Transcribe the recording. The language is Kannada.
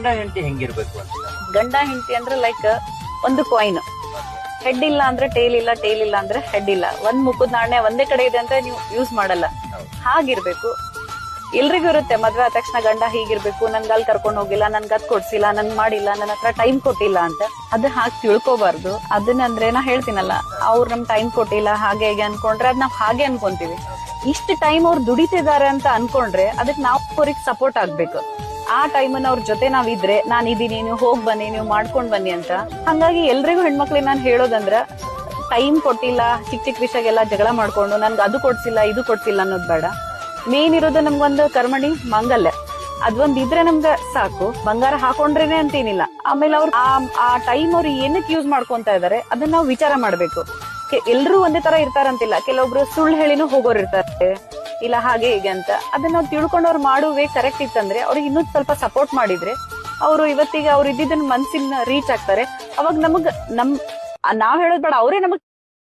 ಗಂಡ ಹೆಂಡತಿ ಹೆಂಗಿರ್ಬೇಕು ಅಂತ? ಗಂಡ ಹೆಂಡತಿ ಅಂದ್ರೆ ಲೈಕ್ ಒಂದು ಕಾಯಿನ್, ಹೆಡ್ ಇಲ್ಲ ಅಂದ್ರೆ ಟೇಲ್ ಇಲ್ಲ, ಟೇಲ್ ಇಲ್ಲ ಅಂದ್ರೆ ಹೆಡ್ ಇಲ್ಲ. ಒಂದ್ ಮುಖದ ನಾಣ್ಯ ಒಂದೇ ಕಡೆ ಇದೆ ಅಂತ ನೀವು ಯೂಸ್ ಮಾಡಲ್ಲ, ಹಾಗಿರ್ಬೇಕು. ಎಲ್ರಿಗೂ ಇರುತ್ತೆ ಮದ್ವೆ ಆದ ತಕ್ಷಣ ಗಂಡ ಹೀಗಿರ್ಬೇಕು, ನನ್ಗೆ ಅಲ್ಲಿ ಕರ್ಕೊಂಡು ಹೋಗಿಲ್ಲ, ನನ್ಗೆ ಅದ್ ಕೊಡ್ಸಿಲ್ಲ, ನನ್ ಮಾಡಿಲ್ಲ, ನನ್ನ ಹತ್ರ ಟೈಮ್ ಕೊಟ್ಟಿಲ್ಲ ಅಂತ. ಅದ್ ಹಾಗೆ ತಿಳ್ಕೊಬಾರ್ದು. ಅದನ್ನಂದ್ರೆ ನಾ ಹೇಳ್ತೀನಲ್ಲ, ಅವ್ರು ನಮ್ ಟೈಮ್ ಕೊಟ್ಟಿಲ್ಲ ಹಾಗೆ ಹೇಗೆ ಅನ್ಕೊಂಡ್ರೆ ಅದ್ ನಾವ್ ಹಾಗೆ ಅನ್ಕೊಂತೀವಿ. ಇಷ್ಟು ಟೈಮ್ ಅವ್ರು ದುಡಿತಿದ್ದಾರೆ ಅಂತ ಅನ್ಕೊಂಡ್ರೆ ಅದಕ್ಕೆ ನಾವು ಅವ್ರಿಗೆ ಸಪೋರ್ಟ್ ಆಗ್ಬೇಕು. ಆ ಟೈಮನ್ನ ಅವ್ರ ಜೊತೆ ನಾವಿದ್ರೆ, ನಾನ್ ಇದೀನಿ, ನೀವು ಹೋಗ್ ಬನ್ನಿ, ನೀವು ಮಾಡ್ಕೊಂಡ್ ಬನ್ನಿ ಅಂತ. ಹಂಗಾಗಿ ಎಲ್ರಿಗೂ ಹೆಣ್ಮಕ್ಳಿಗೆ ನಾನ್ ಹೇಳೋದಂದ್ರ, ಟೈಮ್ ಕೊಟ್ಟಿಲ್ಲ, ಚಿಕ್ಕ ಚಿಕ್ಕ ವಿಷಯಗೆಲ್ಲ ಜಗಳ ಮಾಡ್ಕೊಂಡು ನನ್ಗೆ ಅದು ಕೊಡ್ಸಿಲ್ಲ ಇದು ಕೊಡ್ಸಿಲ್ಲ ಅನ್ನೋದು ಬೇಡ. ಮೇನ್ ಇರೋದು ನಮ್ಗೊಂದು ಕರ್ಮಣಿ ಮಾಂಗಲ್ಯ, ಅದೊಂದ್ ಇದ್ರೆ ನಮ್ಗೆ ಸಾಕು. ಬಂಗಾರ ಹಾಕೊಂಡ್ರೇನೆ ಅಂತೇನಿಲ್ಲ. ಆಮೇಲೆ ಅವ್ರು ಆ ಟೈಮ್ ಅವ್ರು ಏನಕ್ಕೆ ಯೂಸ್ ಮಾಡ್ಕೊಂತ ಇದಾರೆ ಅದನ್ನ ನಾವು ವಿಚಾರ ಮಾಡ್ಬೇಕು. ಎಲ್ರು ಒಂದೇ ತರ ಇರ್ತಾರಂತಿಲ್ಲ, ಕೆಲವೊಬ್ರು ಸುಳ್ಳು ಹೇಳಿನೂ ಹೋಗೋರ್ ಇರ್ತಾರೆ, ಇಲ್ಲ ಹಾಗೆ ಹೀಗೆ ಅಂತ. ಅದನ್ನ ನಾವು ತಿಳ್ಕೊಂಡು ಅವ್ರು ಮಾಡುವೇ ಕರೆಕ್ಟ್ ಇತ್ತಂದ್ರೆ, ಅವ್ರಿಗೆ ಇನ್ನೂ ಸ್ವಲ್ಪ ಸಪೋರ್ಟ್ ಮಾಡಿದ್ರೆ ಅವರು ಇವತ್ತಿಗೆ ಅವ್ರು ಇದ್ದಿದ್ದನ್ನ ಮನ್ಸಿನ ರೀಚ್ ಆಗ್ತಾರೆ. ಅವಾಗ ನಾವ್ ಹೇಳೋದ್ ಬೇಡ, ಅವರೇ ನಮಗ್